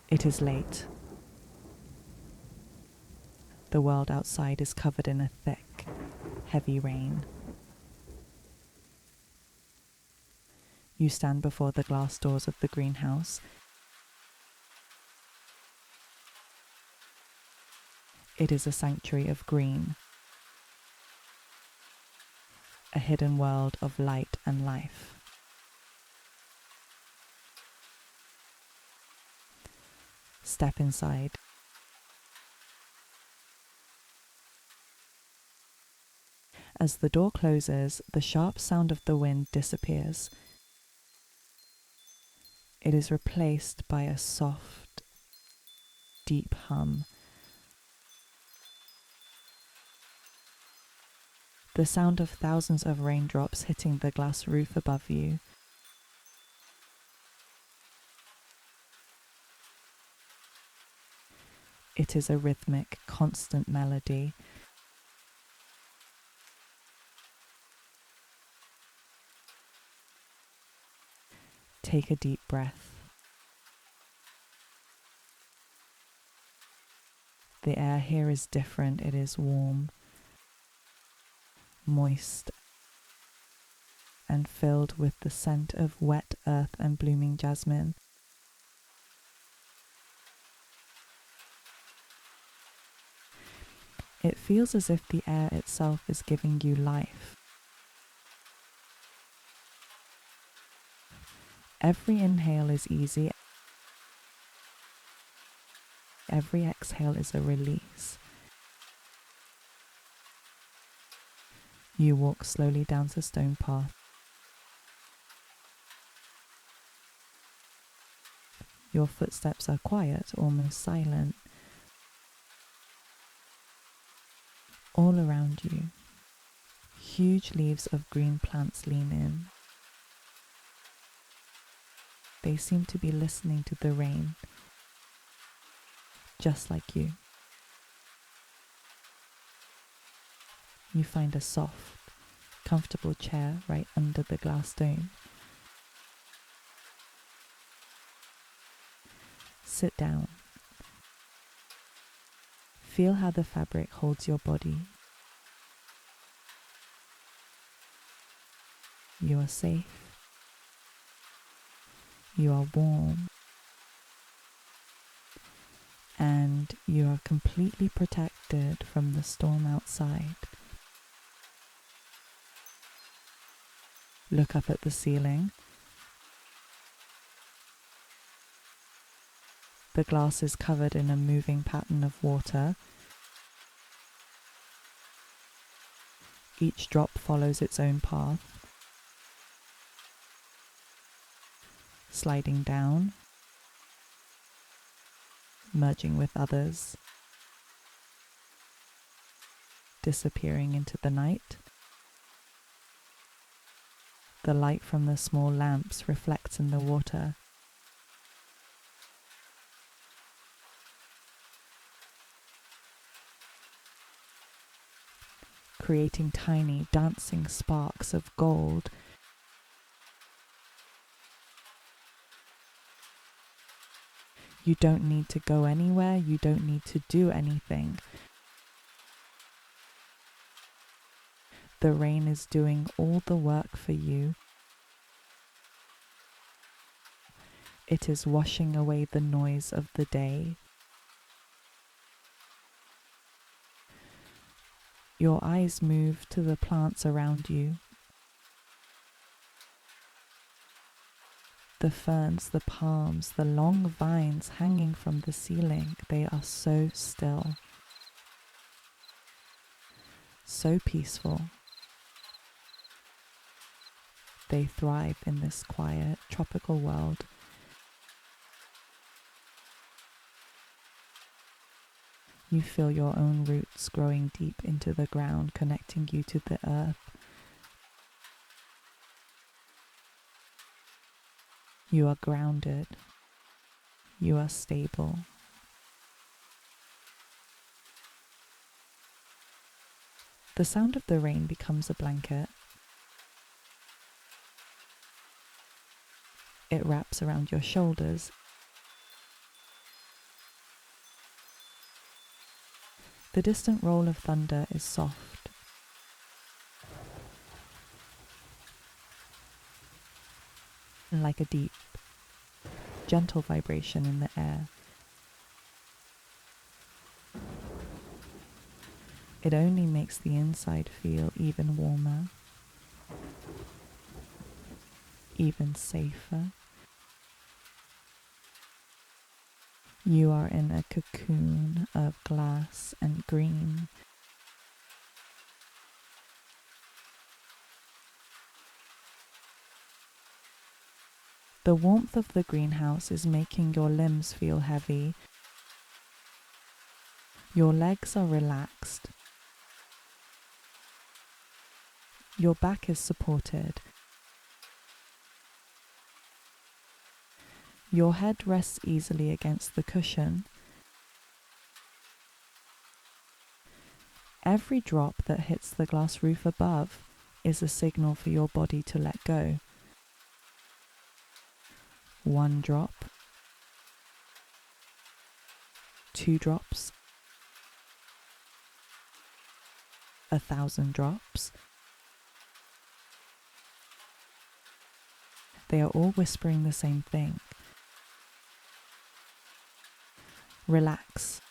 It is late. The world outside is covered in a thick, heavy rain. You stand before the glass doors of the greenhouse. It is a sanctuary of green, a hidden world of light and life. Step inside. As the door closes, the sharp sound of the wind disappears. It is replaced by a soft, deep hum. The sound of thousands of raindrops hitting the glass roof above you. It is a rhythmic, constant melody. Take a deep breath. The air here is different. It is warm, moist, and filled with the scent of wet earth and blooming jasmine. It feels as if the air itself is giving you life. Every inhale is easy. Every exhale is a release. You walk slowly down the stone path. Your footsteps are quiet, almost silent. All around you, huge leaves of green plants lean in. They seem to be listening to the rain, just like you. You find a soft, comfortable chair right under the glass dome. Sit down. Feel how the fabric holds your body. You are safe. You are warm. And you are completely protected from the storm outside. Look up at the ceiling. The glass is covered in a moving pattern of water. Each drop follows its own path, sliding down, merging with others, disappearing into the night. The light from the small lamps reflects in the water. Creating tiny dancing sparks of gold. You don't need to go anywhere. You don't need to do anything. The rain is doing all the work for you. It is washing away the noise of the day. Your eyes move to the plants around you. The ferns, the palms, the long vines hanging from the ceiling, they are so still, so peaceful. They thrive in this quiet, tropical world. You feel your own roots growing deep into the ground, connecting you to the earth. You are grounded. You are stable. The sound of the rain becomes a blanket. It wraps around your shoulders. The distant roll of thunder is soft. And like a deep, gentle vibration in the air. It only makes the inside feel even warmer, even safer. You are in a cocoon of glass and green. The warmth of the greenhouse is making your limbs feel heavy. Your legs are relaxed. Your back is supported. Your head rests easily against the cushion. Every drop that hits the glass roof above is a signal for your body to let go. 1 drop, 2 drops, 1,000 drops. They are all whispering the same thing. Relax.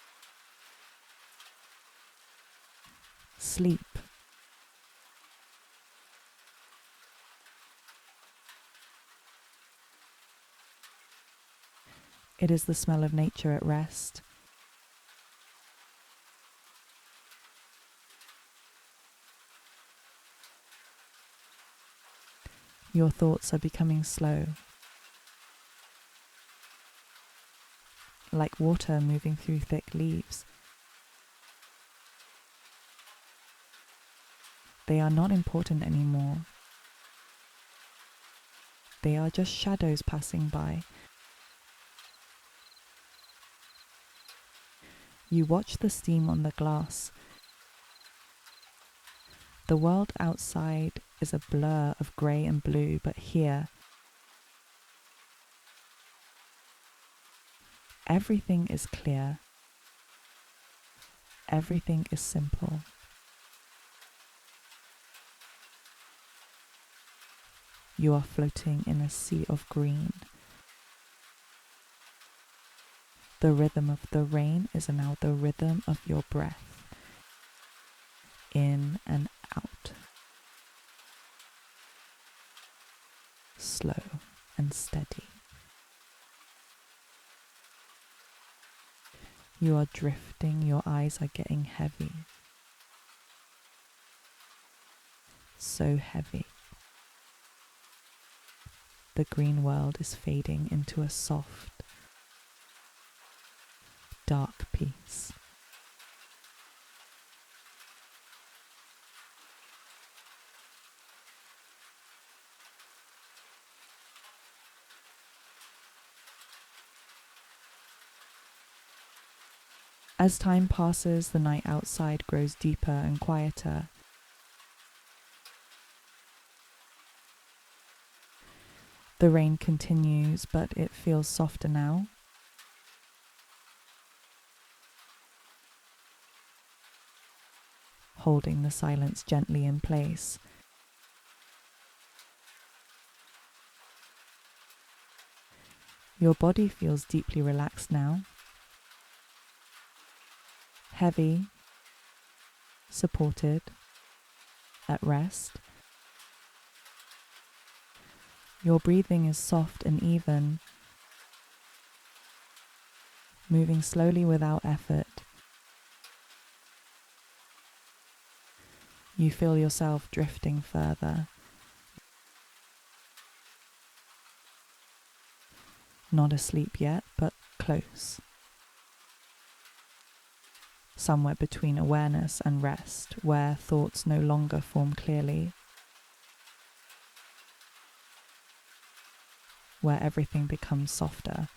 Sleep. It is the smell of nature at rest. Your thoughts are becoming slow, like water moving through thick leaves. They are not important anymore. They are just shadows passing by. You watch the steam on the glass. The world outside is a blur of grey and blue, but here, everything is clear. Everything is simple. You are floating in a sea of green. The rhythm of the rain is now the rhythm of your breath. In and out. Slow and steady. You are drifting, your eyes are getting heavy. So heavy. The green world is fading into a soft, dark peace. As time passes, the night outside grows deeper and quieter. The rain continues, but it feels softer now. Holding the silence gently in place. Your body feels deeply relaxed now. Heavy, supported, at rest. Your breathing is soft and even, moving slowly without effort. You feel yourself drifting further. Not asleep yet, but close. Somewhere between awareness and rest, where thoughts no longer form clearly. Where everything becomes softer.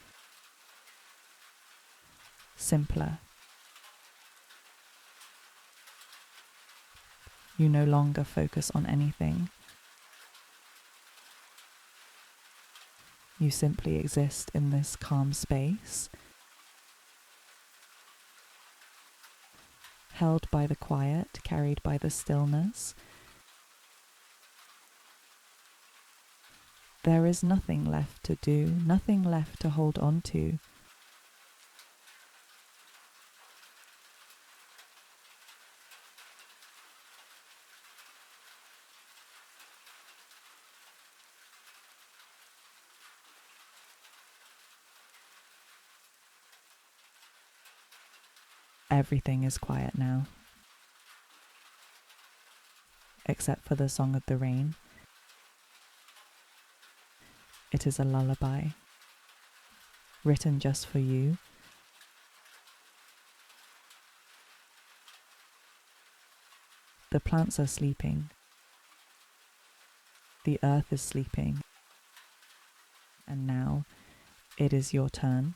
Simpler. You no longer focus on anything. You simply exist in this calm space. held by the quiet, carried by the stillness. There is nothing left to do, nothing left to hold on to. Everything is quiet now, except for the song of the rain. It is a lullaby, written just for you. The plants are sleeping. The earth is sleeping. And now it is your turn.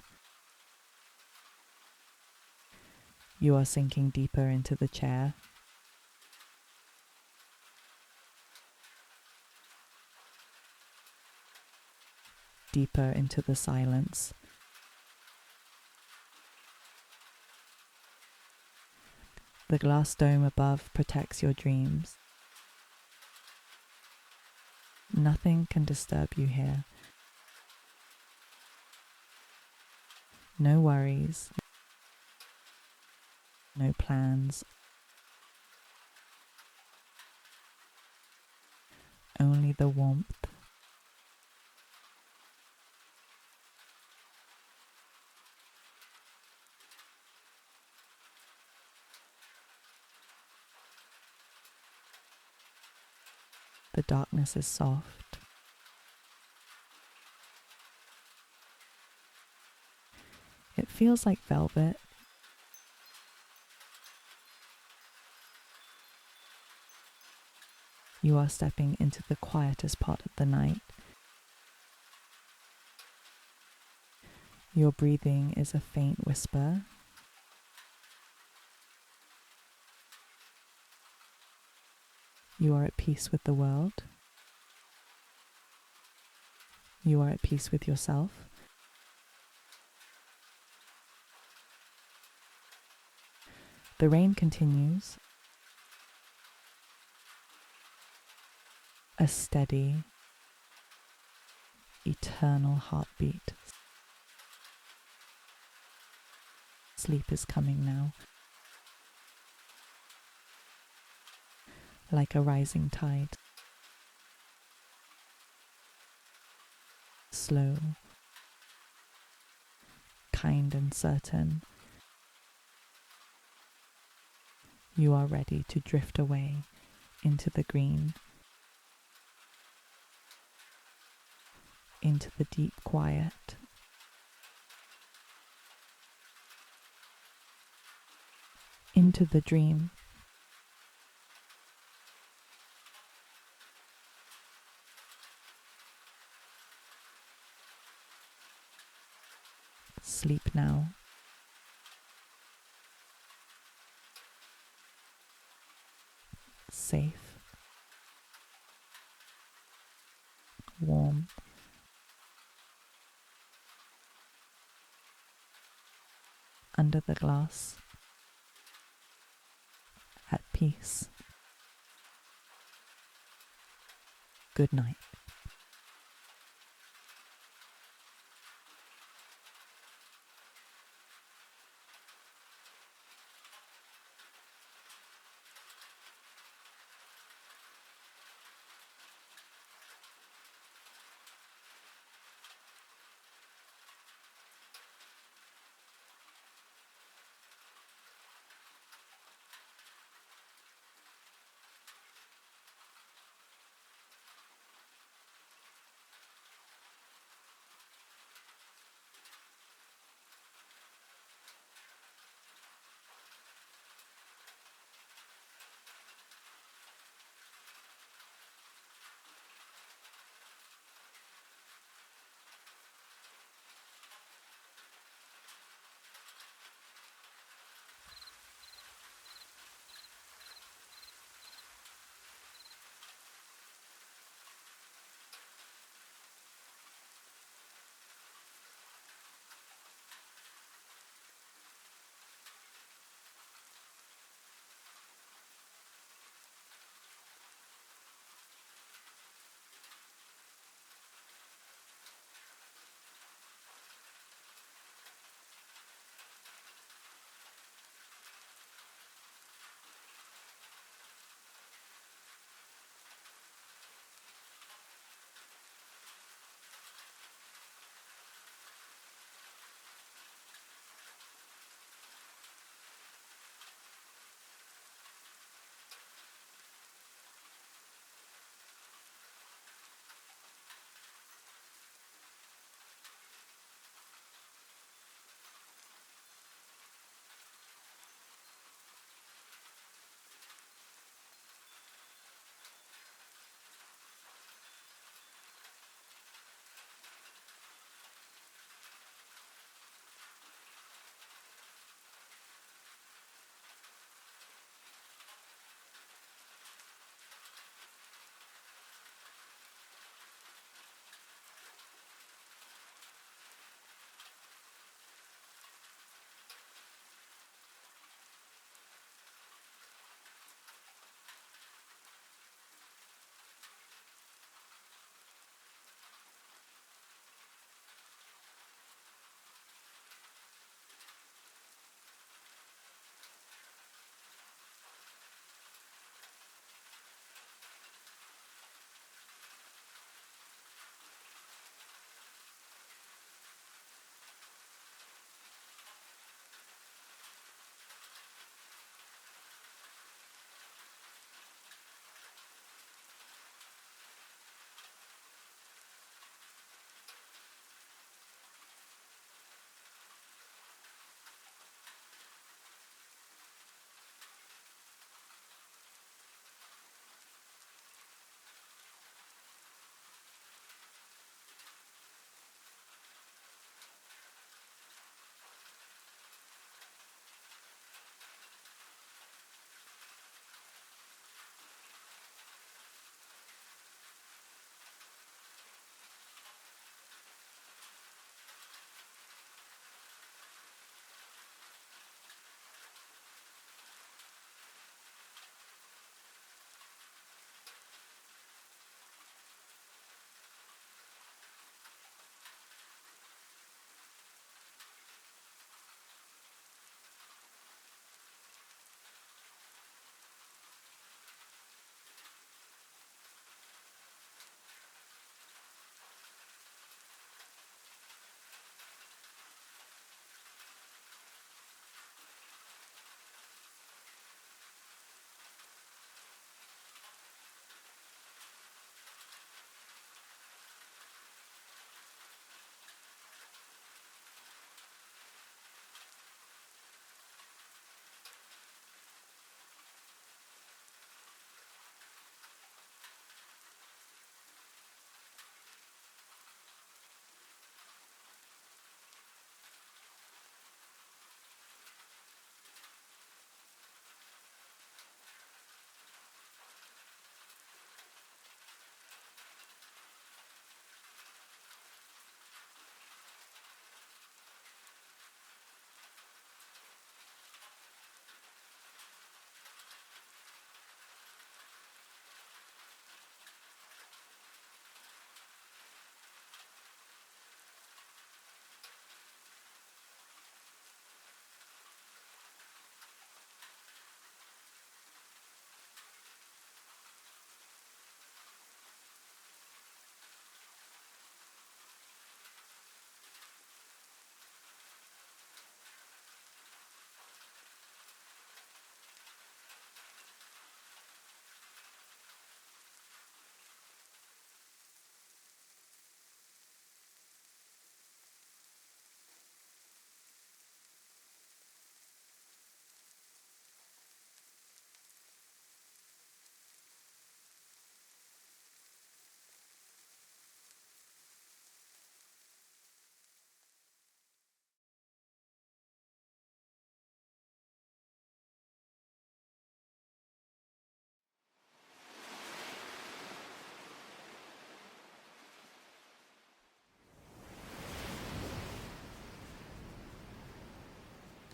You are sinking deeper into the chair. Deeper into the silence. The glass dome above protects your dreams. Nothing can disturb you here. No worries, no plans, only the warmth. The darkness is soft. It feels like velvet. You are stepping into the quietest part of the night. Your breathing is a faint whisper. You are at peace with the world. You are at peace with yourself. The rain continues. A steady, eternal heartbeat. Sleep is coming now. Like a rising tide. Slow, kind and certain. You are ready to drift away into the green, into the deep quiet. Into the dream. Sleep now. Safe. Warm. Under the glass. At peace. Good night.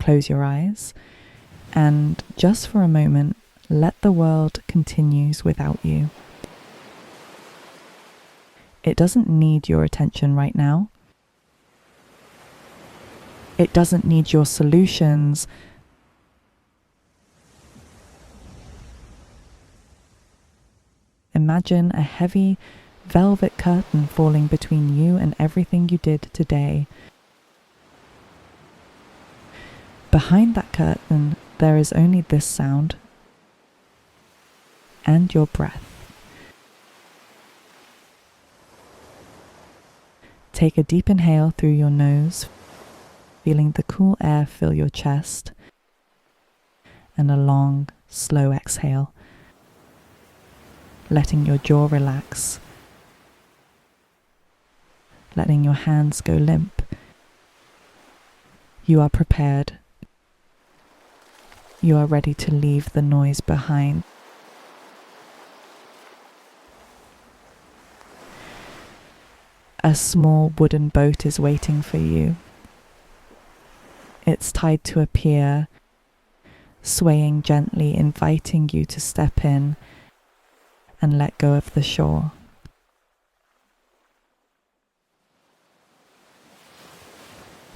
close your eyes and just for a moment, let the world continues without you. It doesn't need your attention right now. It doesn't need your solutions. Imagine a heavy velvet curtain falling between you and everything you did today. Behind that curtain, there is only this sound and your breath. Take a deep inhale through your nose, feeling the cool air fill your chest, and a long, slow exhale, letting your jaw relax, letting your hands go limp. You are prepared. You are ready to leave the noise behind. A small wooden boat is waiting for you. It's tied to a pier, swaying gently, inviting you to step in and let go of the shore.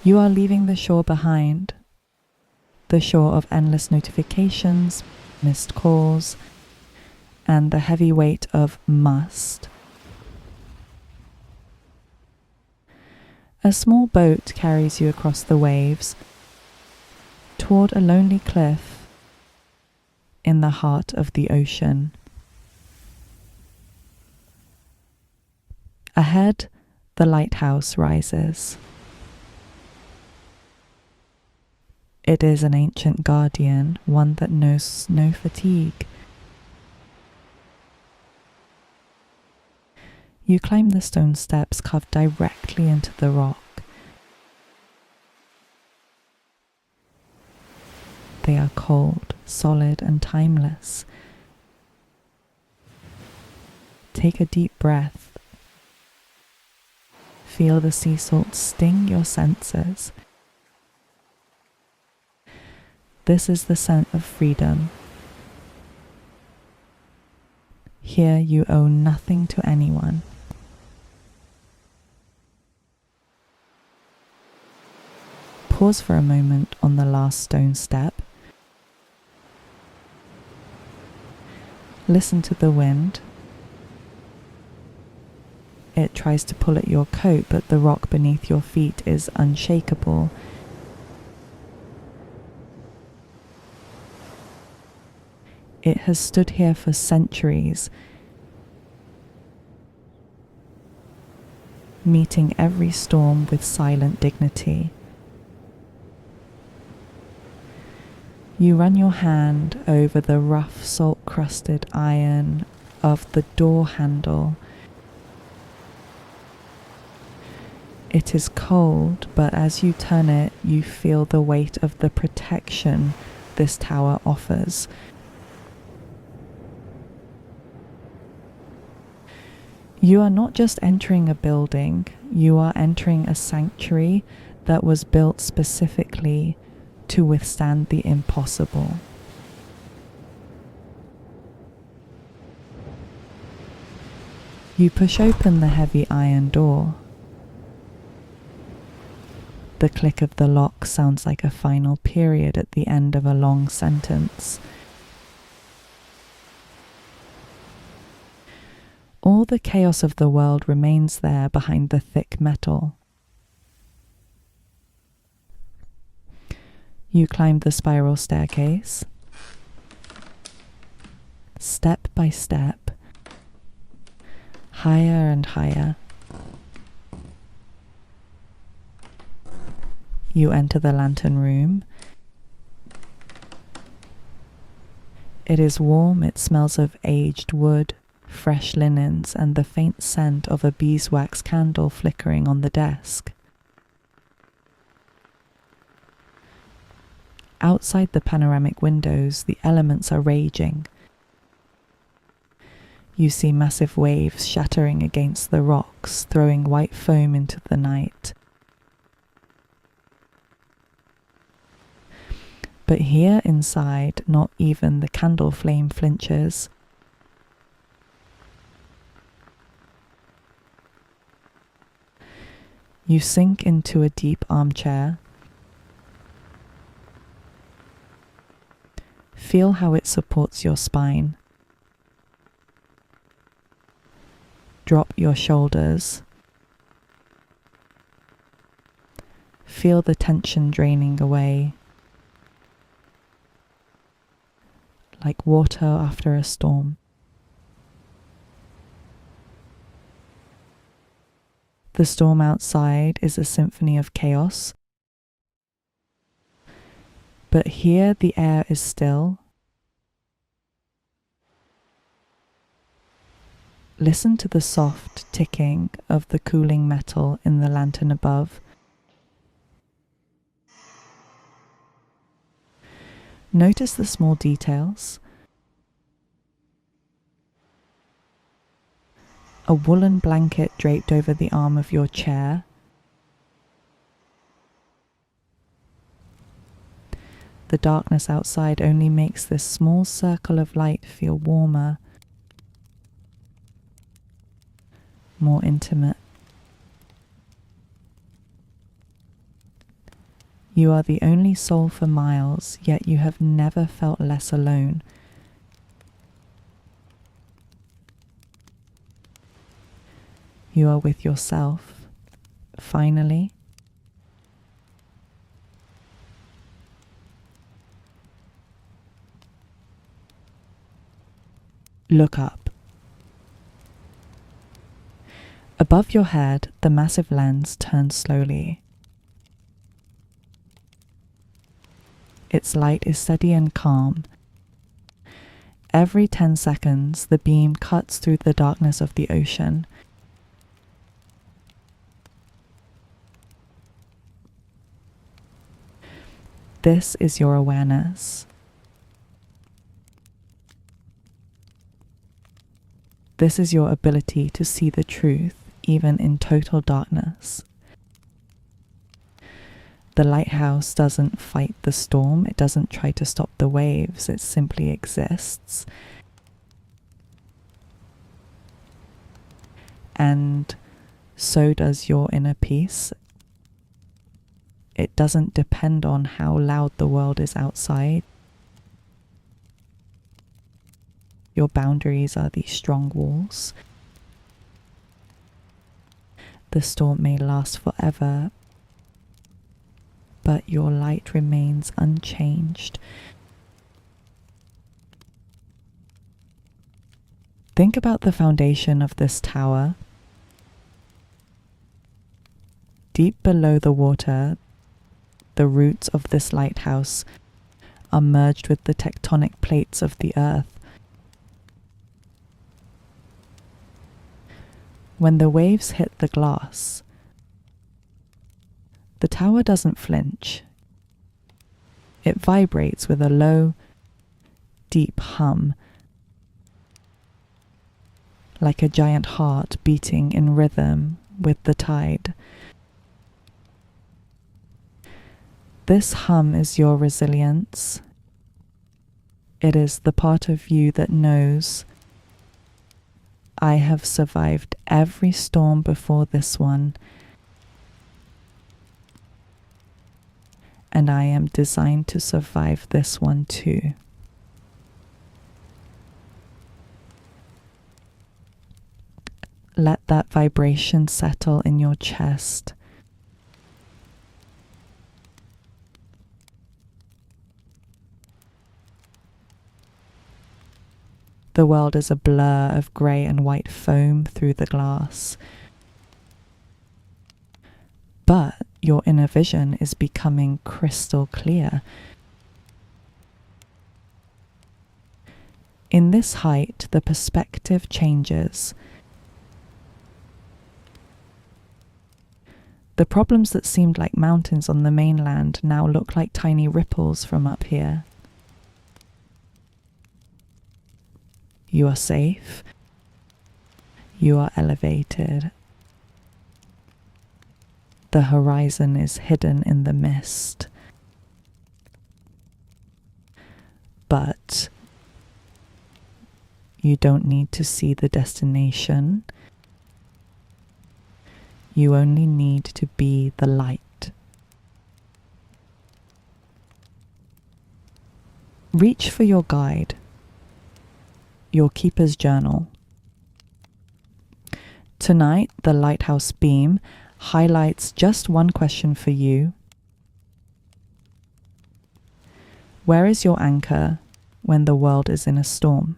You are leaving the shore behind, the shore of endless notifications, missed calls, and the heavy weight of must. A small boat carries you across the waves toward a lonely cliff in the heart of the ocean. Ahead, the lighthouse rises. It is an ancient guardian, one that knows no fatigue. You climb the stone steps carved directly into the rock. They are cold, solid, and timeless. Take a deep breath. Feel the sea salt sting your senses. This is the scent of freedom. Here you owe nothing to anyone. Pause for a moment on the last stone step. Listen to the wind. It tries to pull at your coat, but the rock beneath your feet is unshakable. It has stood here for centuries, meeting every storm with silent dignity. You run your hand over the rough salt-crusted iron of the door handle. It is cold, but as you turn it, you feel the weight of the protection this tower offers. You are not just entering a building, you are entering a sanctuary that was built specifically to withstand the impossible. You push open the heavy iron door. The click of the lock sounds like a final period at the end of a long sentence. All the chaos of the world remains there behind the thick metal. You climb the spiral staircase, step by step, higher and higher. You enter the lantern room. It is warm, it smells of aged wood, fresh linens, and the faint scent of a beeswax candle flickering on the desk. Outside the panoramic windows, the elements are raging. You see massive waves shattering against the rocks, throwing white foam into the night. But here inside, not even the candle flame flinches. You sink into a deep armchair. Feel how it supports your spine. Drop your shoulders. Feel the tension draining away, like water after a storm. The storm outside is a symphony of chaos, but here the air is still. Listen to the soft ticking of the cooling metal in the lantern above. Notice the small details. A woolen blanket draped over the arm of your chair. The darkness outside only makes this small circle of light feel warmer, more intimate. You are the only soul for miles, yet you have never felt less alone. You are with yourself, finally. Look up. Above your head, the massive lens turns slowly. Its light is steady and calm. Every 10 seconds, the beam cuts through the darkness of the ocean. This is your awareness. This is your ability to see the truth, even in total darkness. The lighthouse doesn't fight the storm, it doesn't try to stop the waves, it simply exists. And so does your inner peace. It doesn't depend on how loud the world is outside. Your boundaries are these strong walls. The storm may last forever, but your light remains unchanged. Think about the foundation of this tower. Deep below the water, the roots of this lighthouse are merged with the tectonic plates of the earth. When the waves hit the glass, the tower doesn't flinch. It vibrates with a low, deep hum, like a giant heart beating in rhythm with the tide. This hum is your resilience. It is the part of you that knows, I have survived every storm before this one, and I am designed to survive this one too. Let that vibration settle in your chest. The world is a blur of grey and white foam through the glass. But your inner vision is becoming crystal clear. In this height, the perspective changes. The problems that seemed like mountains on the mainland now look like tiny ripples from up here. You are safe. You are elevated. The horizon is hidden in the mist. You don't need to see the destination. You only need to be the light. Reach for your guide, your keeper's journal. Tonight, the Lighthouse beam highlights just one question for you. Where is your anchor when the world is in a storm?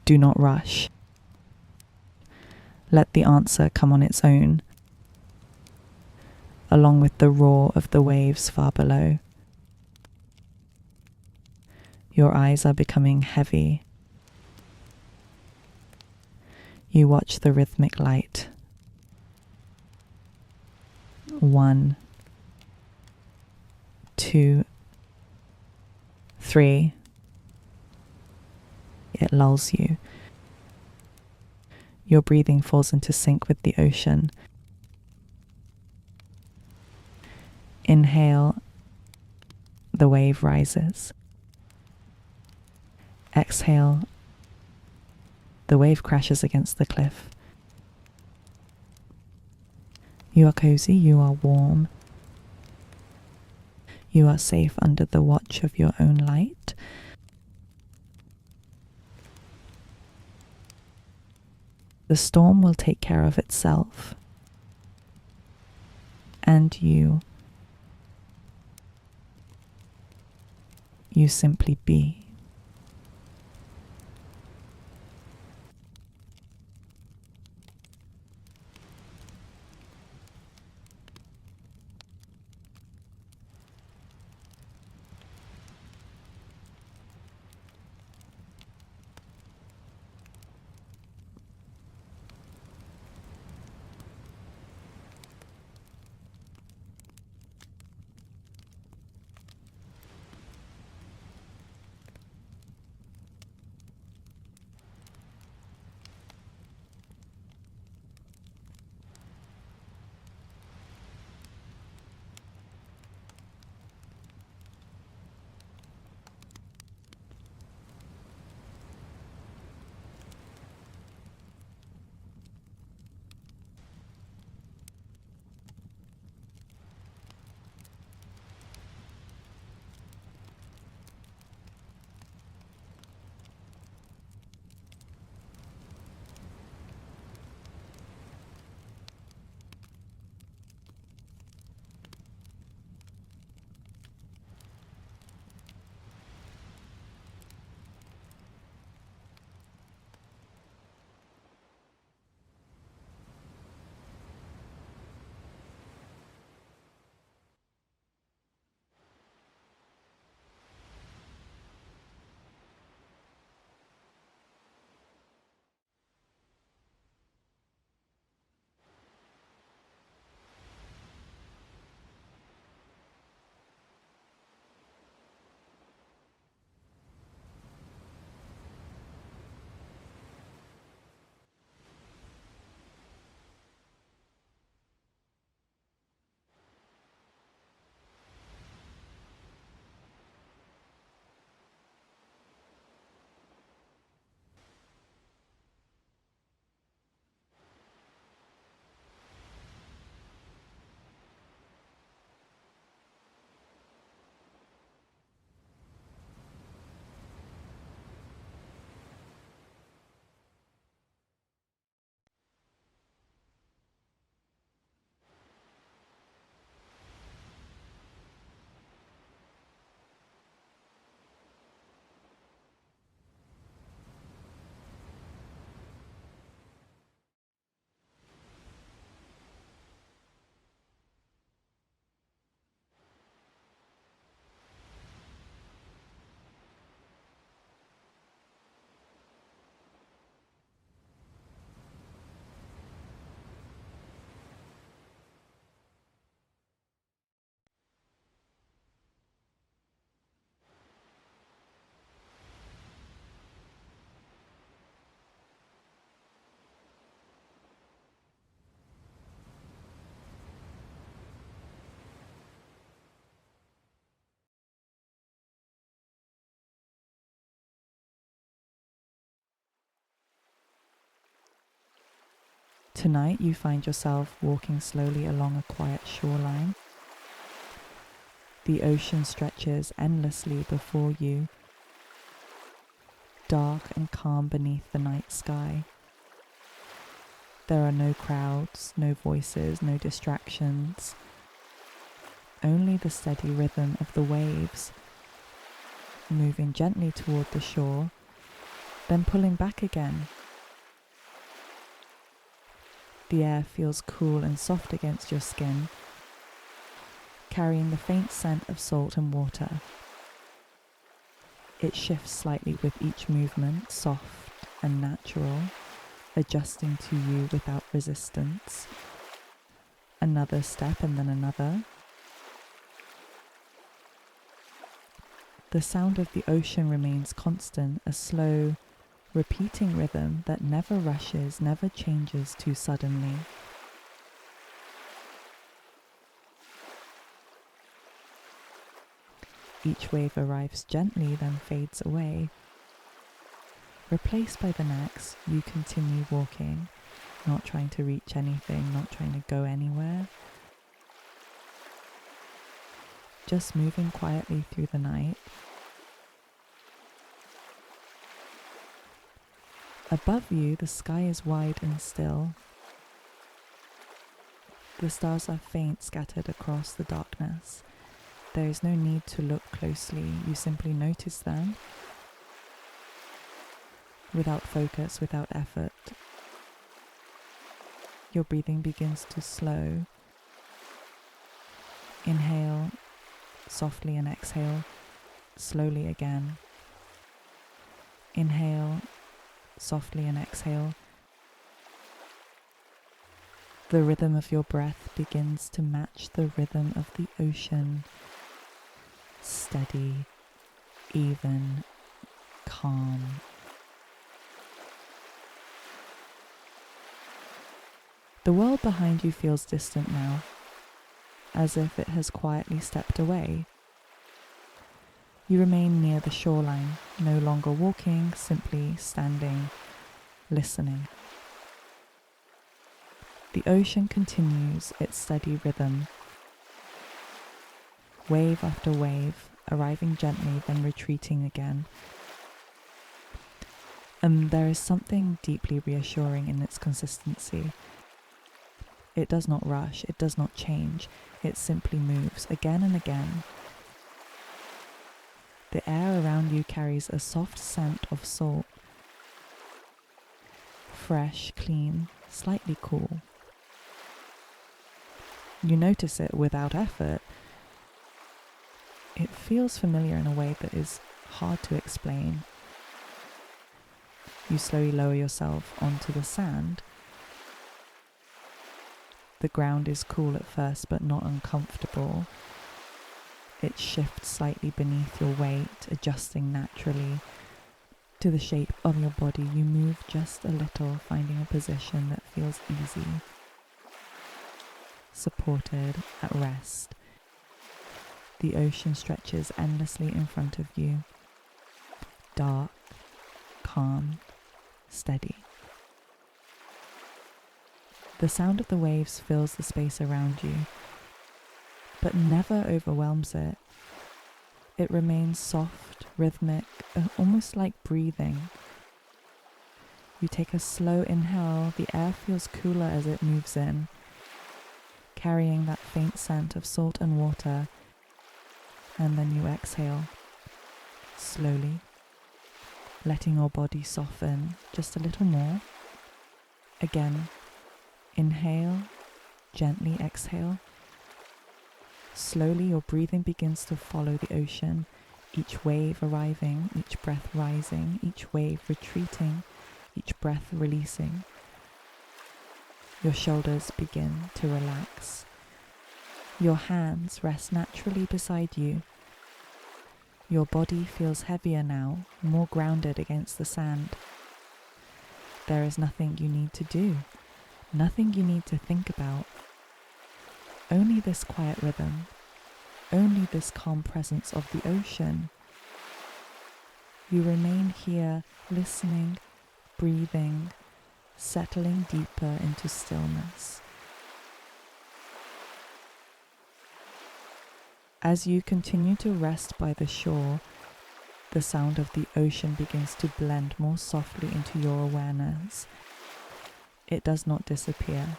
Do not rush. Let the answer come on its own, along with the roar of the waves far below. Your eyes are becoming heavy. You watch the rhythmic light. 1, 2, 3. It lulls you. Your breathing falls into sync with the ocean. Inhale, the wave rises. Exhale, the wave crashes against the cliff. You are cozy, you are warm. You are safe under the watch of your own light. The storm will take care of itself. And you simply be. Tonight you find yourself walking slowly along a quiet shoreline. The ocean stretches endlessly before you, dark and calm beneath the night sky. There are no crowds, no voices, no distractions, only the steady rhythm of the waves, moving gently toward the shore, then pulling back again. The air feels cool and soft against your skin, carrying the faint scent of salt and water. It shifts slightly with each movement, soft and natural, adjusting to you without resistance. Another step and then another. The sound of the ocean remains constant, a slow, repeating rhythm that never rushes, never changes too suddenly. Each wave arrives gently, then fades away. Replaced by the next, you continue walking, not trying to reach anything, not trying to go anywhere. Just moving quietly through the night. Above you, the sky is wide and still. The stars are faint, scattered across the darkness. There is no need to look closely, you simply notice them. Without focus, without effort. Your breathing begins to slow. Inhale softly and exhale slowly again. Inhale softly and exhale. The rhythm of your breath begins to match the rhythm of the ocean. Steady, even, calm. The world behind you feels distant now, as if it has quietly stepped away. You remain near the shoreline, no longer walking, simply standing, listening. The ocean continues its steady rhythm, wave after wave, arriving gently then retreating again. There is something deeply reassuring in its consistency. It does not rush, it does not change, it simply moves again and again. The air around you carries a soft scent of salt. Fresh, clean, slightly cool. You notice it without effort. It feels familiar in a way that is hard to explain. You slowly lower yourself onto the sand. The ground is cool at first, but not uncomfortable. It shifts slightly beneath your weight, adjusting naturally to the shape of your body. You move just a little, finding a position that feels easy, supported, at rest. The ocean stretches endlessly in front of you, dark, calm, steady. The sound of the waves fills the space around you, but never overwhelms it. It remains soft, rhythmic, almost like breathing. You take a slow inhale, the air feels cooler as it moves in, carrying that faint scent of salt and water, and then you exhale, slowly, letting your body soften just a little more. Again, inhale, gently exhale. Slowly your breathing begins to follow the ocean, each wave arriving, each breath rising, each wave retreating, each breath releasing. Your shoulders begin to relax. Your hands rest naturally beside you. Your body feels heavier now, more grounded against the sand. There is nothing you need to do, nothing you need to think about. Only this quiet rhythm, only this calm presence of the ocean. You remain here, listening, breathing, settling deeper into stillness. As you continue to rest by the shore, the sound of the ocean begins to blend more softly into your awareness. It does not disappear.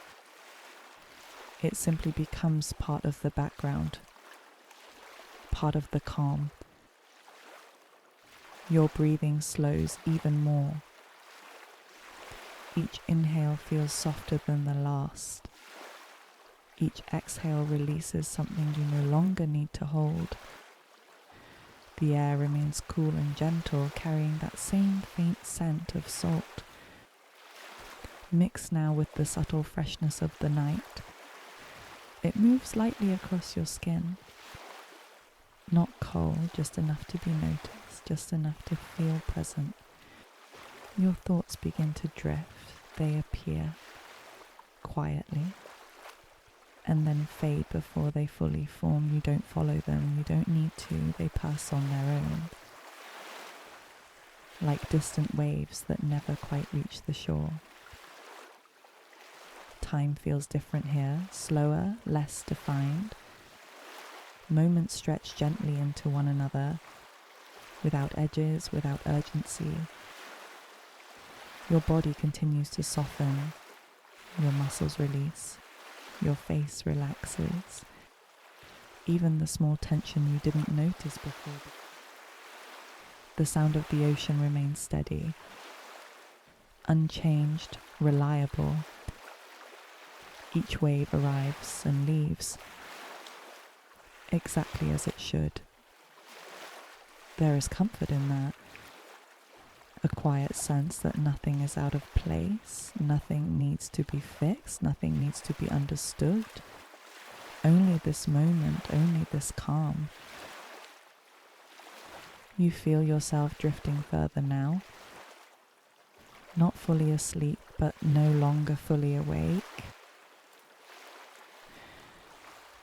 It simply becomes part of the background, part of the calm. Your breathing slows even more. Each inhale feels softer than the last. Each exhale releases something you no longer need to hold. The air remains cool and gentle, carrying that same faint scent of salt. Mixed now with the subtle freshness of the night, it moves lightly across your skin. Not cold, just enough to be noticed, just enough to feel present. Your thoughts begin to drift. They appear quietly and then fade before they fully form. You don't follow them, you don't need to, they pass on their own. Like distant waves that never quite reach the shore. Time feels different here, slower, less defined. Moments stretch gently into one another, without edges, without urgency. Your body continues to soften, your muscles release. Your face relaxes. Even the small tension you didn't notice before. The sound of the ocean remains steady, unchanged, reliable. Each wave arrives and leaves, exactly as it should. There is comfort in that. A quiet sense that nothing is out of place, nothing needs to be fixed, nothing needs to be understood. Only this moment, only this calm. You feel yourself drifting further now. Not fully asleep, but no longer fully awake.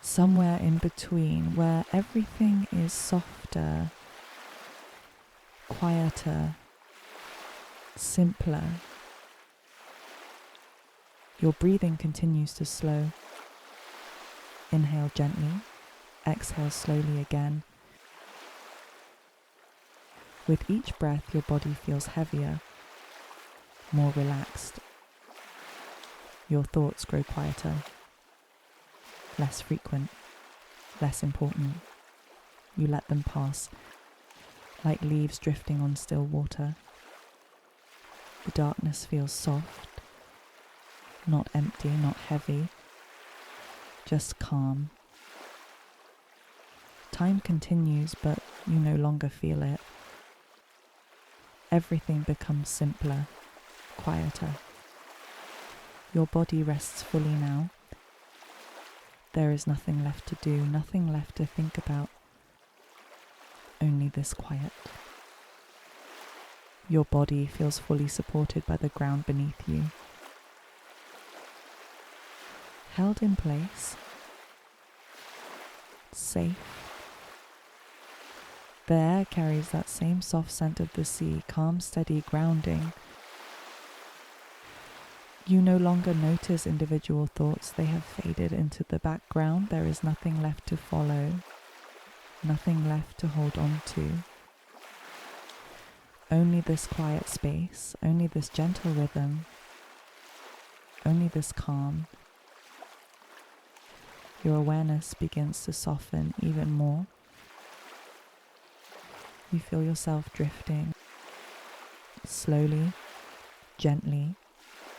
Somewhere in between, where everything is softer, quieter, simpler. Your breathing continues to slow. Inhale gently, exhale slowly again. With each breath, your body feels heavier, more relaxed. Your thoughts grow quieter, less frequent, less important. You let them pass, like leaves drifting on still water. The darkness feels soft, not empty, not heavy, just calm. Time continues, but you no longer feel it. Everything becomes simpler, quieter. Your body rests fully now. There is nothing left to do, nothing left to think about. Only this quiet. Your body feels fully supported by the ground beneath you. Held in place. Safe. The air carries that same soft scent of the sea, calm, steady, grounding. You no longer notice individual thoughts. They have faded into the background. There is nothing left to follow, nothing left to hold on to. Only this quiet space, only this gentle rhythm, only this calm. Your awareness begins to soften even more. You feel yourself drifting, slowly, gently,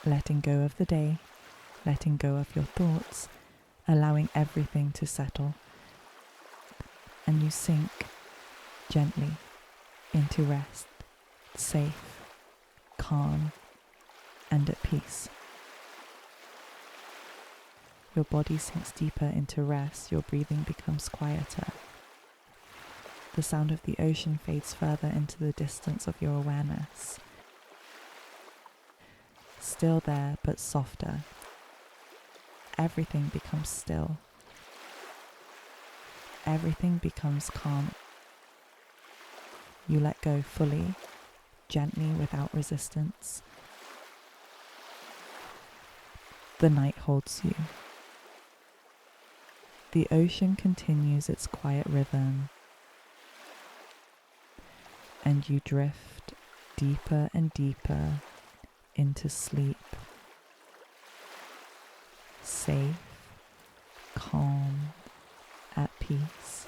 letting go of the day, letting go of your thoughts, allowing everything to settle. And you sink gently into rest, safe, calm, and at peace. Your body sinks deeper into rest, your breathing becomes quieter. The sound of the ocean fades further into the distance of your awareness. Still there, but softer. Everything becomes still. Everything becomes calm. You let go fully, gently, without resistance. The night holds you. The ocean continues its quiet rhythm, and you drift deeper and deeper into sleep. Safe, calm, at peace.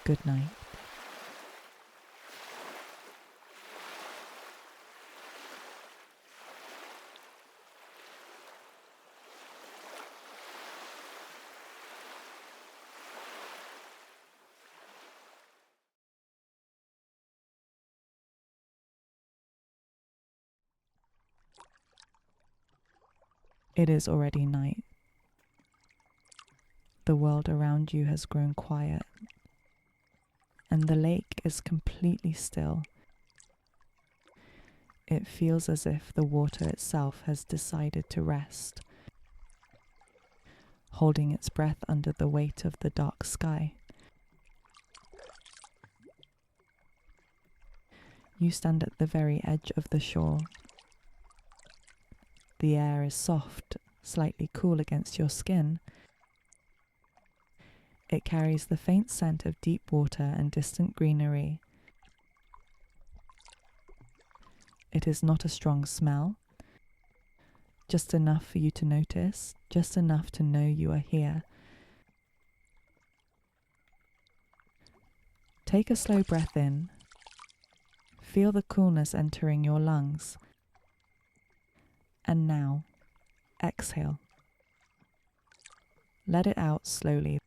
Good night. It is already night. The world around you has grown quiet, and the lake is completely still. It feels as if the water itself has decided to rest, holding its breath under the weight of the dark sky. You stand at the very edge of the shore. The air is soft, slightly cool against your skin. It carries the faint scent of deep water and distant greenery. It is not a strong smell, just enough for you to notice, just enough to know you are here. Take a slow breath in. Feel the coolness entering your lungs. And now, exhale. Let it out slowly.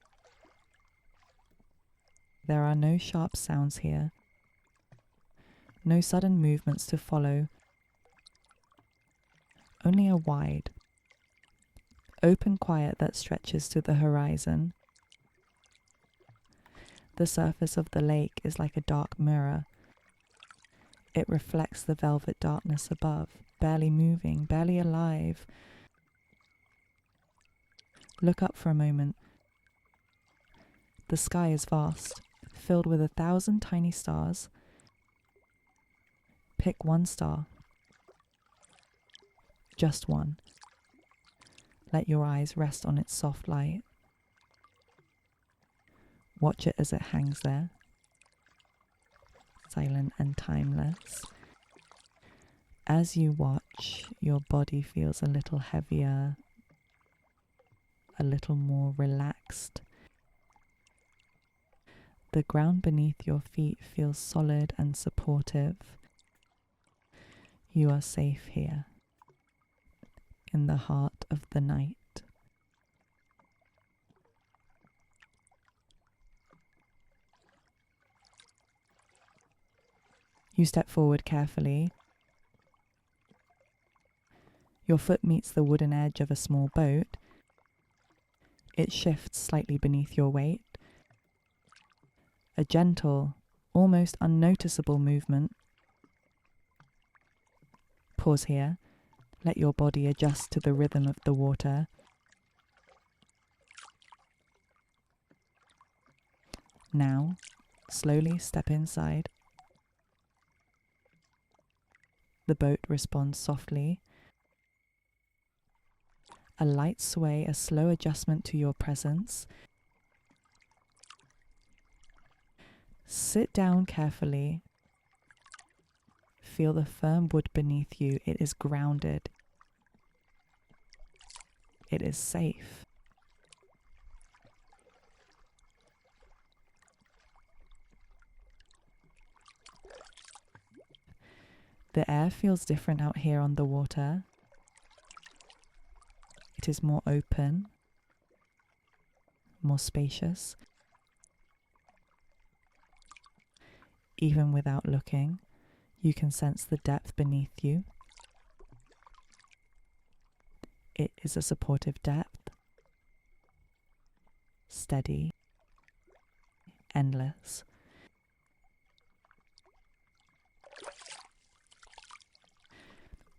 There are no sharp sounds here, no sudden movements to follow, only a wide, open quiet that stretches to the horizon. The surface of the lake is like a dark mirror. It reflects the velvet darkness above, barely moving, barely alive. Look up for a moment. The sky is vast, filled with 1,000 tiny stars. Pick one star. Just one. Let your eyes rest on its soft light. Watch it as it hangs there, silent and timeless. As you watch, your body feels a little heavier, a little more relaxed. The ground beneath your feet feels solid and supportive. You are safe here, in the heart of the night. You step forward carefully. Your foot meets the wooden edge of a small boat. It shifts slightly beneath your weight. A gentle, almost unnoticeable movement. Pause here. Let your body adjust to the rhythm of the water. Now, slowly step inside. The boat responds softly. A light sway, a slow adjustment to your presence. Sit down carefully. Feel the firm wood beneath you. It is grounded. It is safe. The air feels different out here on the water. It is more open, more spacious. Even without looking, you can sense the depth beneath you. It is a supportive depth, steady, endless.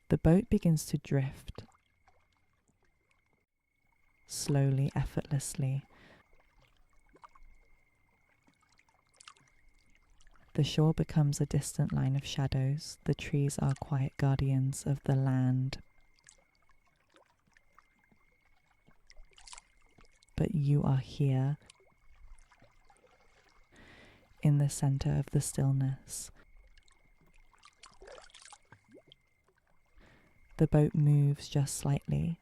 The boat begins to drift, slowly, effortlessly. The shore becomes a distant line of shadows. The trees are quiet guardians of the land but you are here in the center of the stillness. The boat moves just slightly,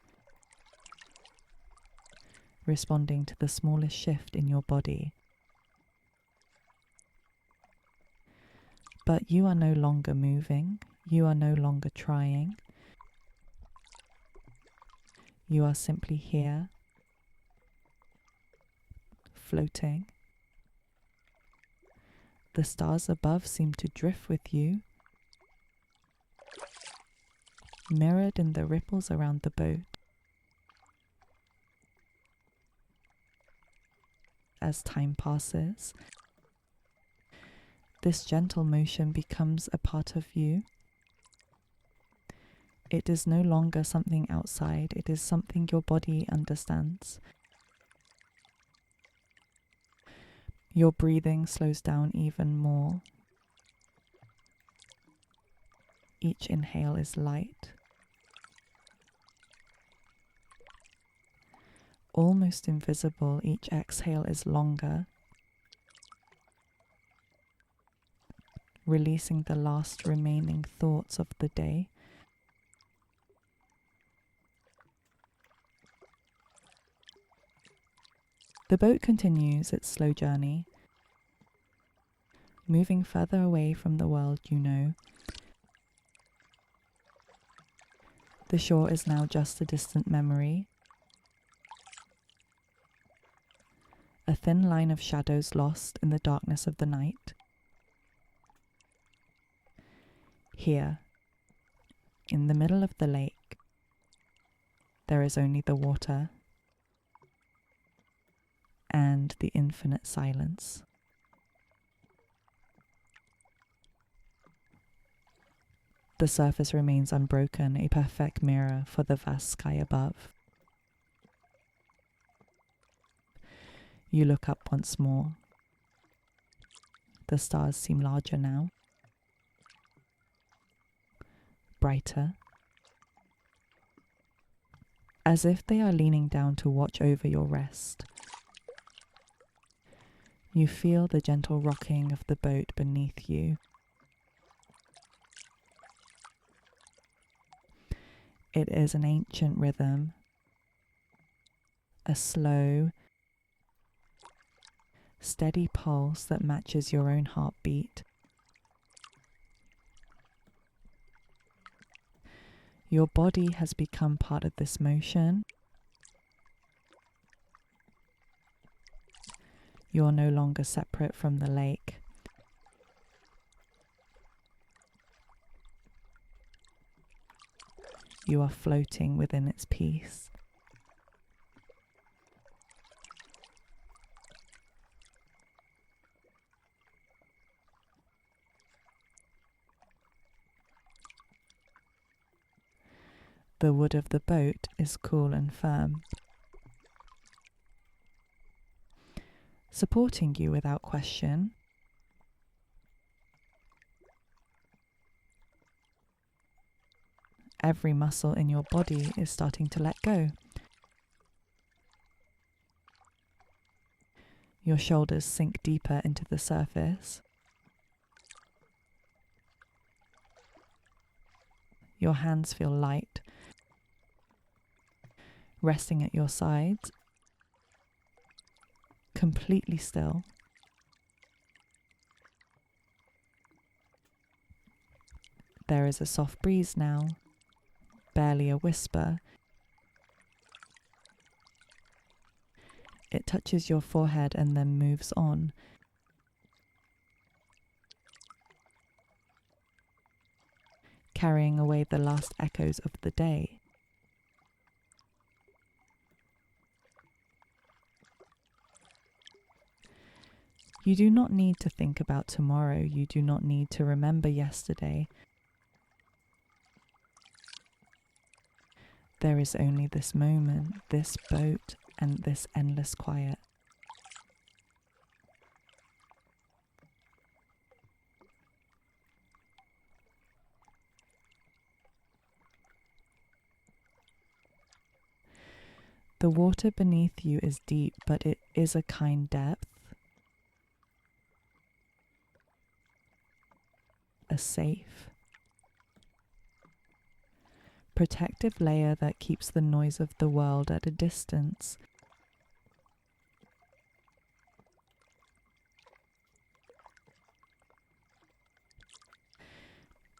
responding to the smallest shift in your body. But you are no longer moving, you are no longer trying. You are simply here, floating. The stars above seem to drift with you, mirrored in the ripples around the boat. As time passes, this gentle motion becomes a part of you. It is no longer something outside, it is something your body understands. Your breathing slows down even more. Each inhale is light, almost invisible. Each exhale is longer, releasing the last remaining thoughts of the day. The boat continues its slow journey, moving further away from the world you know. The shore is now just a distant memory, a thin line of shadows lost in the darkness of the night. Here, in the middle of the lake, there is only the water and the infinite silence. The surface remains unbroken, a perfect mirror for the vast sky above. You look up once more. The stars seem larger now, brighter, as if they are leaning down to watch over your rest. You feel the gentle rocking of the boat beneath you. It is an ancient rhythm, a slow, steady pulse that matches your own heartbeat. Your body has become part of this motion. You are no longer separate from the lake. You are floating within its peace. The wood of the boat is cool and firm, supporting you without question. Every muscle in your body is starting to let go. Your shoulders sink deeper into the surface. Your hands feel light, resting at your sides, completely still. There is a soft breeze now, barely a whisper. It touches your forehead and then moves on. Carrying away the last echoes of the day. You do not need to think about tomorrow. You do not need to remember yesterday. There is only this moment, this boat, and this endless quiet. The water beneath you is deep, but it is a kind depth, a safe, protective layer that keeps the noise of the world at a distance.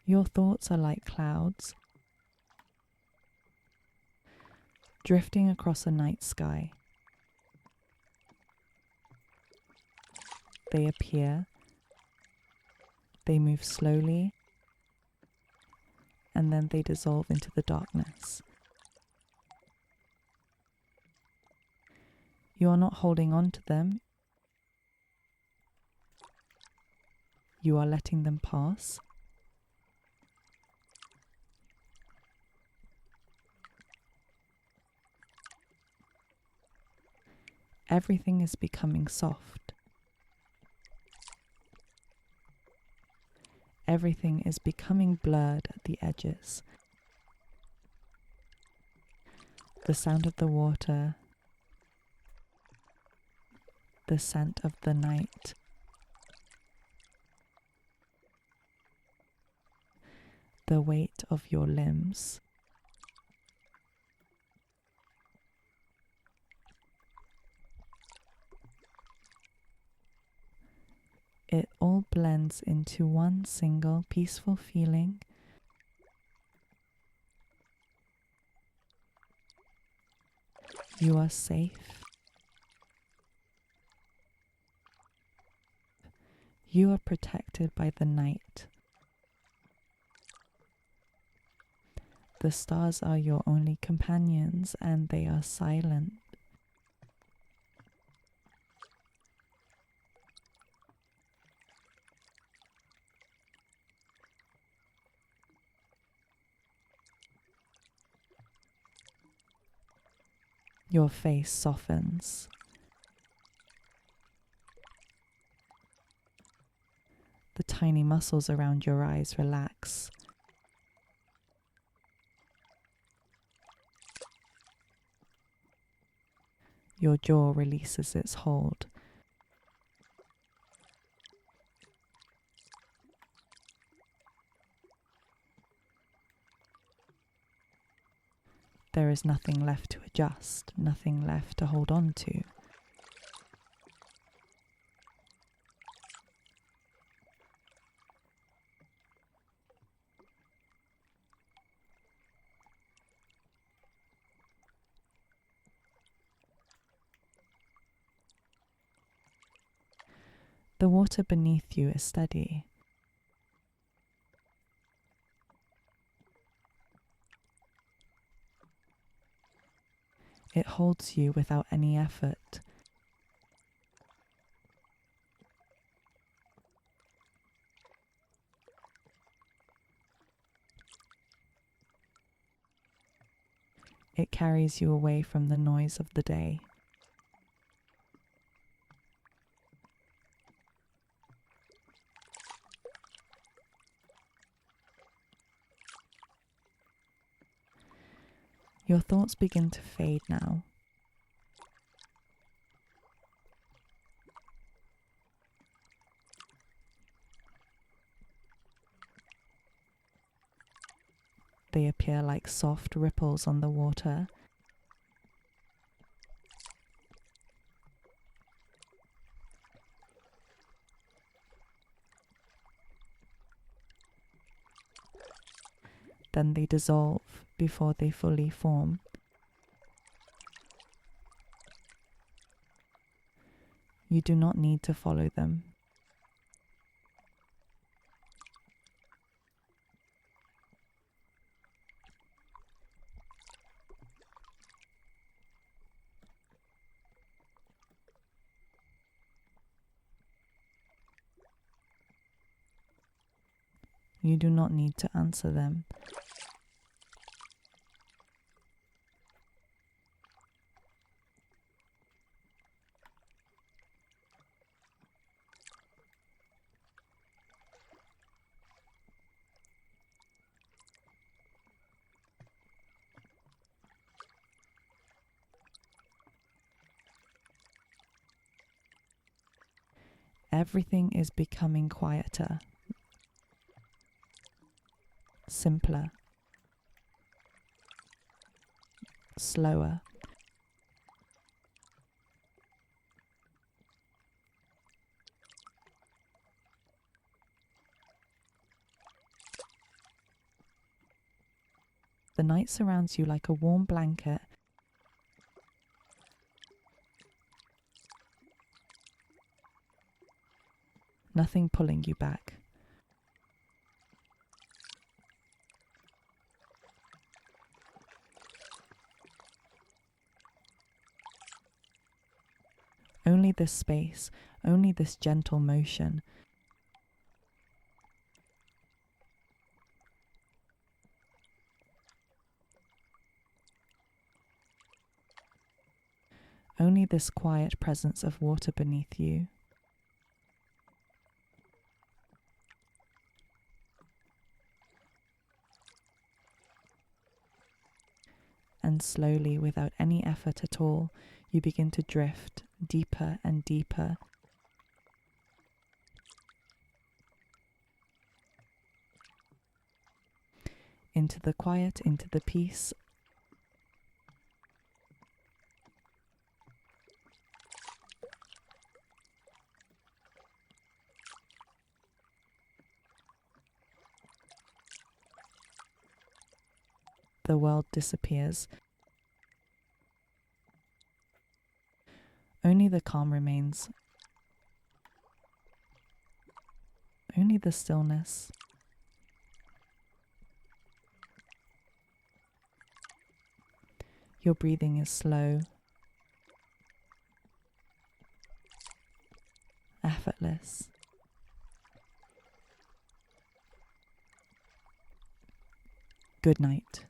Your thoughts are like clouds, drifting across a night sky. They appear, they move slowly, and then they dissolve into the darkness. You are not holding on to them. You are letting them pass. Everything is becoming soft. Everything is becoming blurred at the edges. The sound of the water, the scent of the night, the weight of your limbs. It all blends into one single peaceful feeling. You are safe. You are protected by the night. The stars are your only companions, and they are silent. Your face softens. The tiny muscles around your eyes relax. Your jaw releases its hold. There is nothing left to adjust, nothing left to hold on to. The water beneath you is steady. It holds you without any effort. It carries you away from the noise of the day. Your thoughts begin to fade now. They appear like soft ripples on the water. Then they dissolve before they fully form. You do not need to follow them. You do not need to answer them. Everything is becoming quieter, simpler, slower. The night surrounds you like a warm blanket, nothing pulling you back. Only this space, only this gentle motion. Only this quiet presence of water beneath you. And slowly, without any effort at all, you begin to drift deeper and deeper into the quiet, into the peace. The world disappears. Only the calm remains. Only the stillness. Your breathing is slow, effortless. Good night.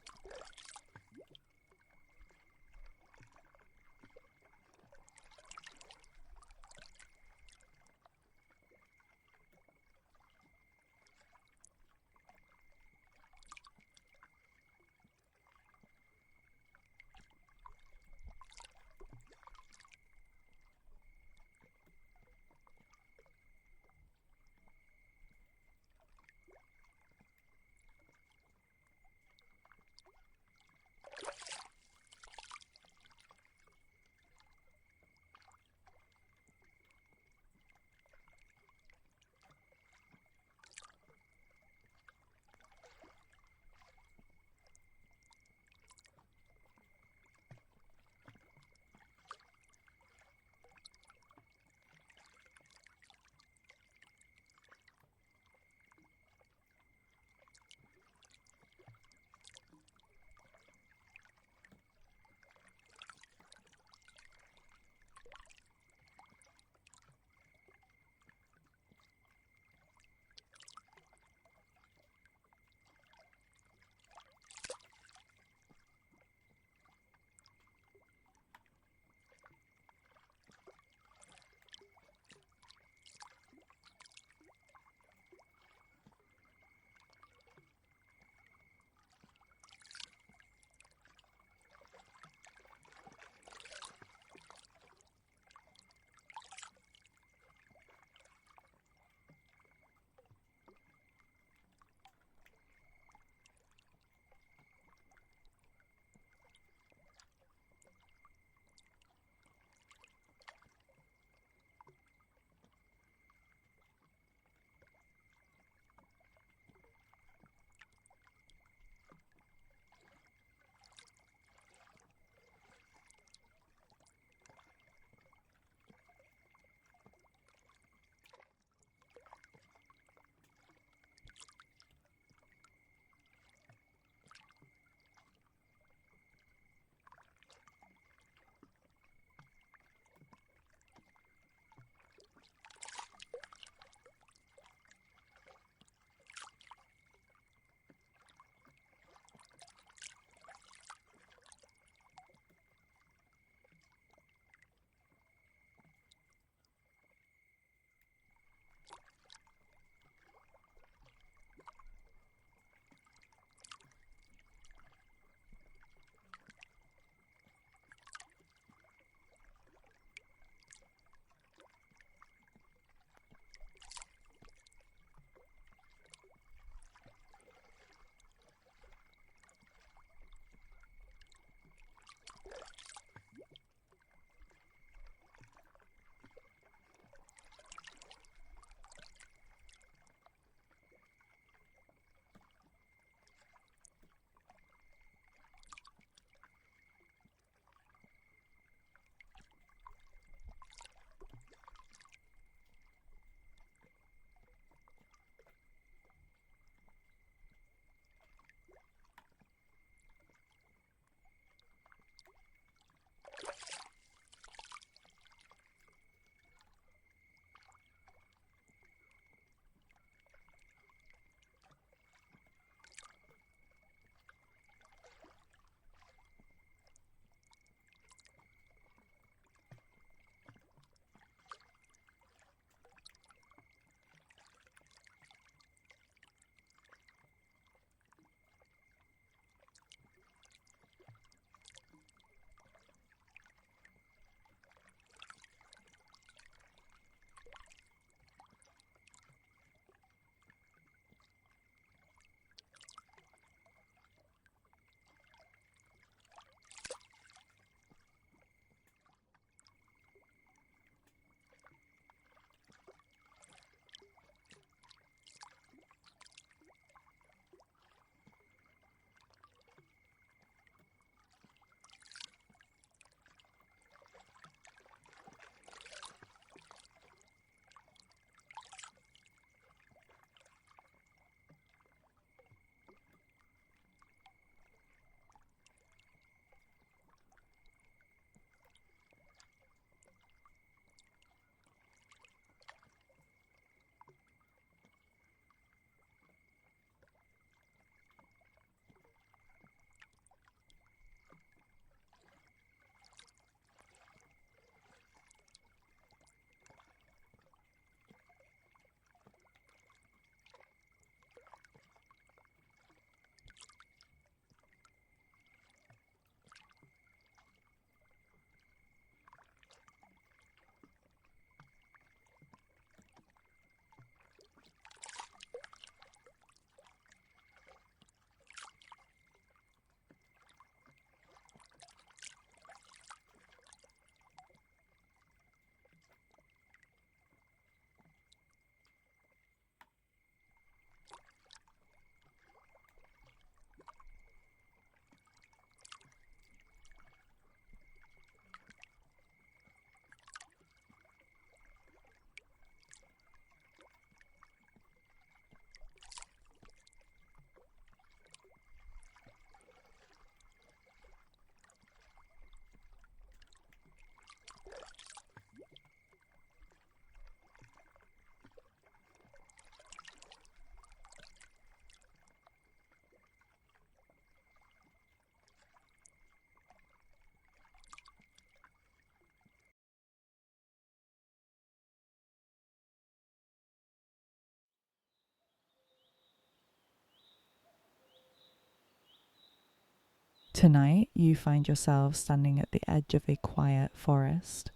Tonight, you find yourself standing at the edge of a quiet forest.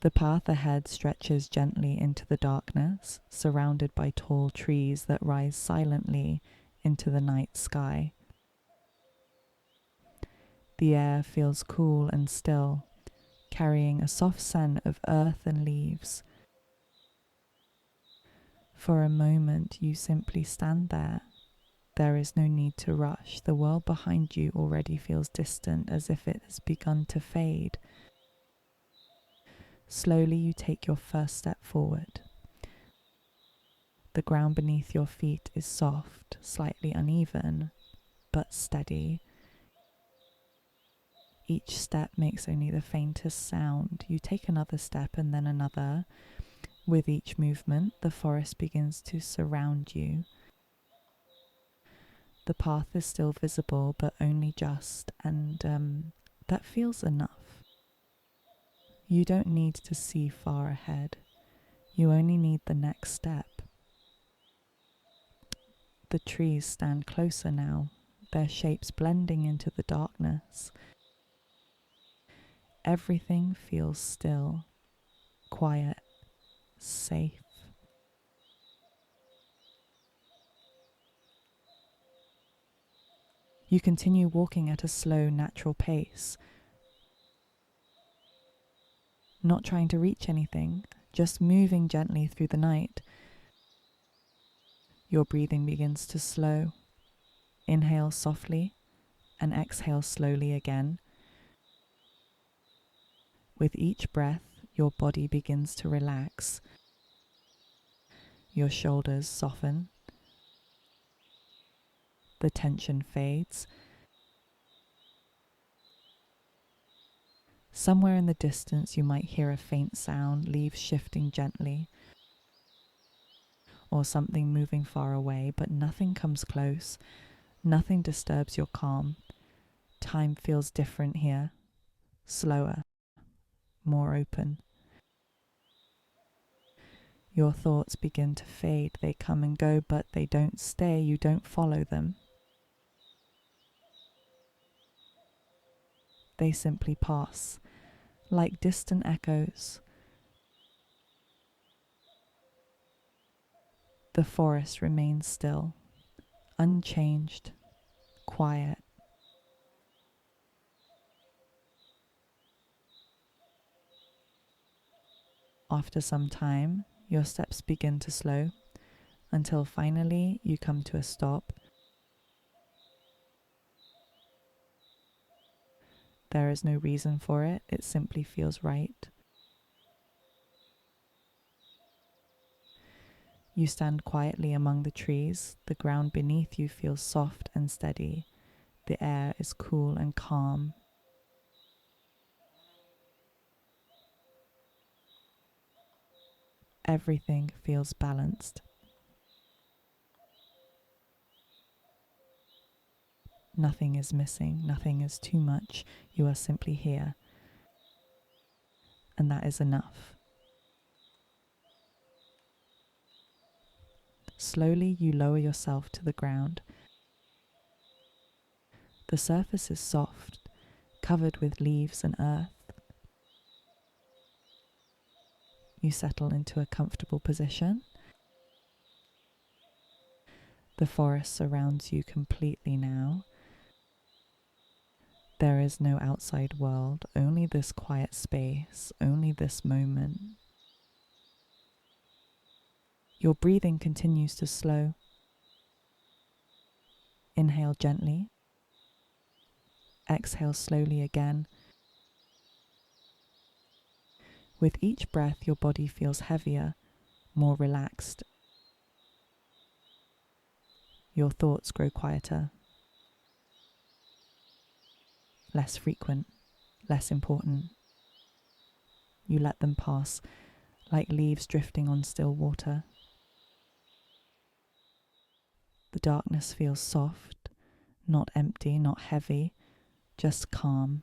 The path ahead stretches gently into the darkness, surrounded by tall trees that rise silently into the night sky. The air feels cool and still, carrying a soft scent of earth and leaves. For a moment, you simply stand there. There is no need to rush. The world behind you already feels distant, as if it has begun to fade. Slowly, you take your first step forward. The ground beneath your feet is soft, slightly uneven, but steady. Each step makes only the faintest sound. You take another step and then another. With each movement, the forest begins to surround you. The path is still visible, but only just, and that feels enough. You don't need to see far ahead. You only need the next step. The trees stand closer now, their shapes blending into the darkness. Everything feels still, quiet, safe. You continue walking at a slow, natural pace, not trying to reach anything, just moving gently through the night. Your breathing begins to slow. Inhale softly and exhale slowly again. With each breath, your body begins to relax. Your shoulders soften. The tension fades. Somewhere in the distance, you might hear a faint sound, leaves shifting gently, or something moving far away, but nothing comes close. Nothing disturbs your calm. Time feels different here, slower, more open. Your thoughts begin to fade. They come and go, but they don't stay. You don't follow them. They simply pass, like distant echoes. The forest remains still, unchanged, quiet. After some time, your steps begin to slow, until finally you come to a stop. There is no reason for it, it simply feels right. You stand quietly among the trees. The ground beneath you feels soft and steady. The air is cool and calm. Everything feels balanced. Nothing is missing, nothing is too much. You are simply here. And that is enough. Slowly you lower yourself to the ground. The surface is soft, covered with leaves and earth. You settle into a comfortable position. The forest surrounds you completely now. There is no outside world, only this quiet space, only this moment. Your breathing continues to slow. Inhale gently. Exhale slowly again. With each breath, your body feels heavier, more relaxed. Your thoughts grow quieter, less frequent, less important. You let them pass, like leaves drifting on still water. The darkness feels soft, not empty, not heavy, just calm.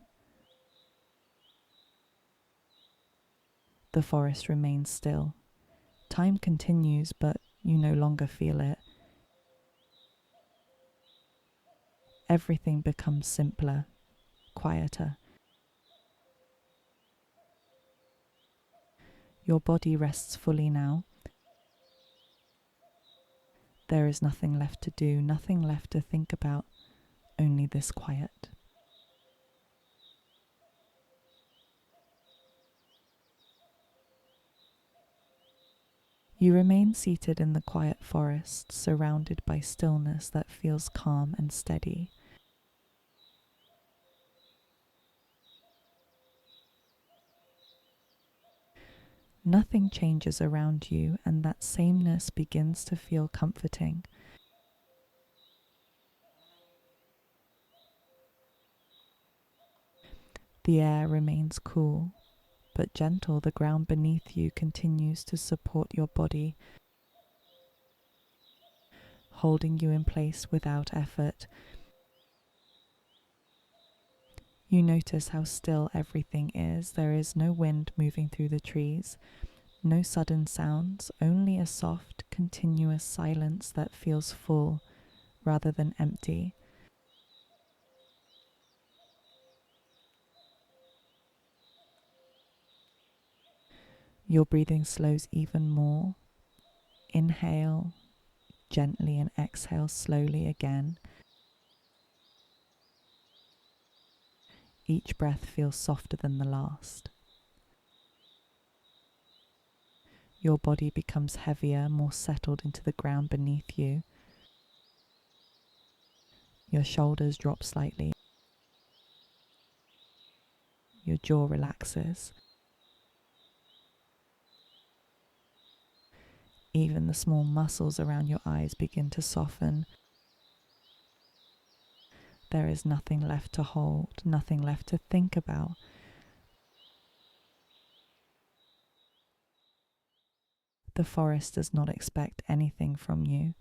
The forest remains still. Time continues, but you no longer feel it. Everything becomes simpler, quieter. Your body rests fully now. There is nothing left to do, nothing left to think about, only this quiet. You remain seated in the quiet forest, surrounded by stillness that feels calm and steady. Nothing changes around you, and that sameness begins to feel comforting. The air remains cool, but gentle. The ground beneath you continues to support your body, holding you in place without effort. You notice how still everything is. There is no wind moving through the trees, no sudden sounds, only a soft, continuous silence that feels full rather than empty. Your breathing slows even more. Inhale gently and exhale slowly again. Each breath feels softer than the last. Your body becomes heavier, more settled into the ground beneath you. Your shoulders drop slightly. Your jaw relaxes. Even the small muscles around your eyes begin to soften. There is nothing left to hold, nothing left to think about. The forest does not expect anything from you.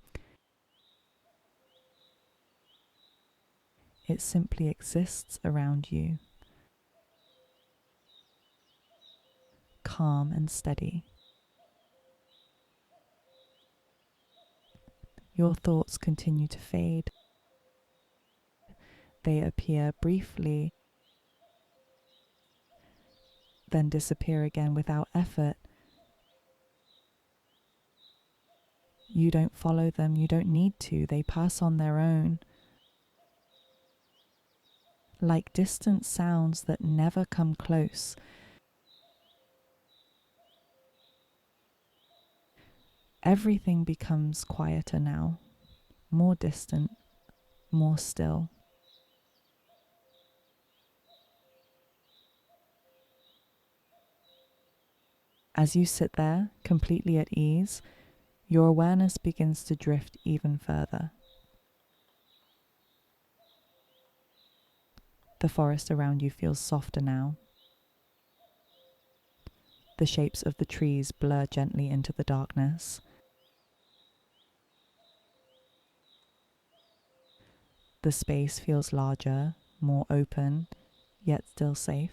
It simply exists around you, calm and steady. Your thoughts continue to fade. They appear briefly, then disappear again without effort. You don't follow them, you don't need to, they pass on their own. Like distant sounds that never come close. Everything becomes quieter now, more distant, more still. As you sit there, completely at ease, your awareness begins to drift even further. The forest around you feels softer now. The shapes of the trees blur gently into the darkness. The space feels larger, more open, yet still safe.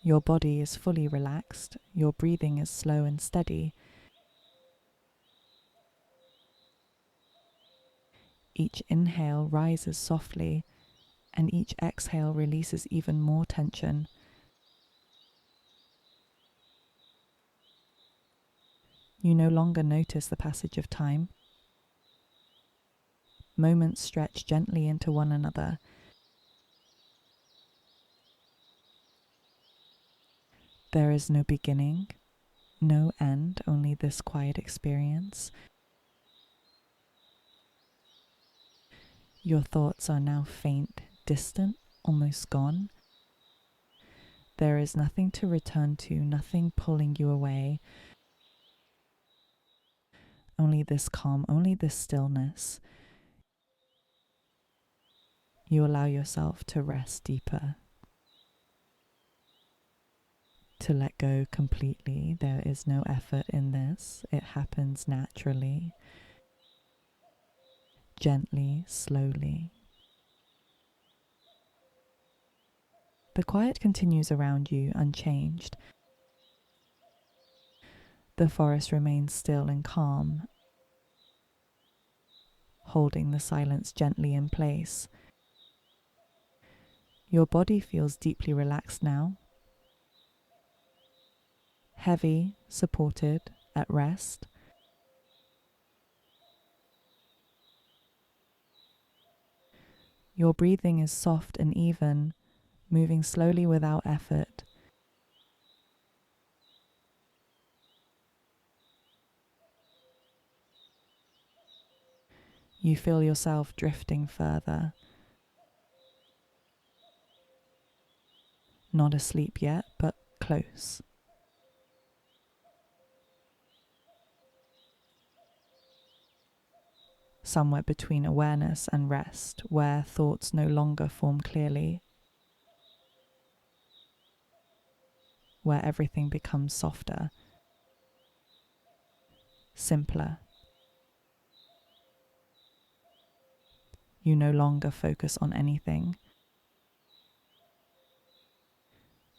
Your body is fully relaxed, your breathing is slow and steady. Each inhale rises softly, and each exhale releases even more tension. You no longer notice the passage of time. Moments stretch gently into one another. There is no beginning, no end, only this quiet experience. Your thoughts are now faint, distant, almost gone. There is nothing to return to, nothing pulling you away. Only this calm, only this stillness. You allow yourself to rest deeper, to let go completely. There is no effort in this. It happens naturally, gently, slowly. The quiet continues around you unchanged. The forest remains still and calm, holding the silence gently in place. Your body feels deeply relaxed now, heavy, supported, at rest. Your breathing is soft and even, moving slowly without effort. You feel yourself drifting further. Not asleep yet, but close. Somewhere between awareness and rest, where thoughts no longer form clearly, where everything becomes softer, simpler. You no longer focus on anything.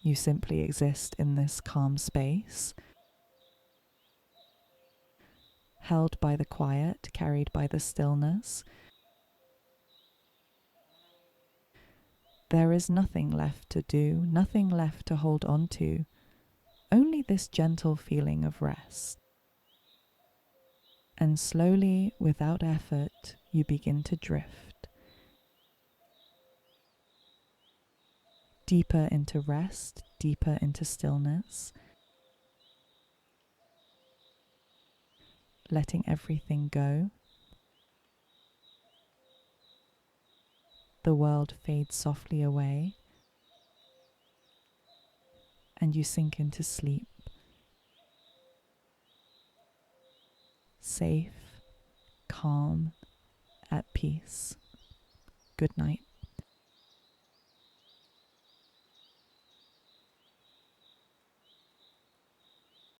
You simply exist in this calm space, held by the quiet, carried by the stillness. There is nothing left to do, nothing left to hold on to, only this gentle feeling of rest. And slowly, without effort, you begin to drift deeper into rest, deeper into stillness, letting everything go. The world fades softly away, and you sink into sleep, safe, calm, at peace. Good night.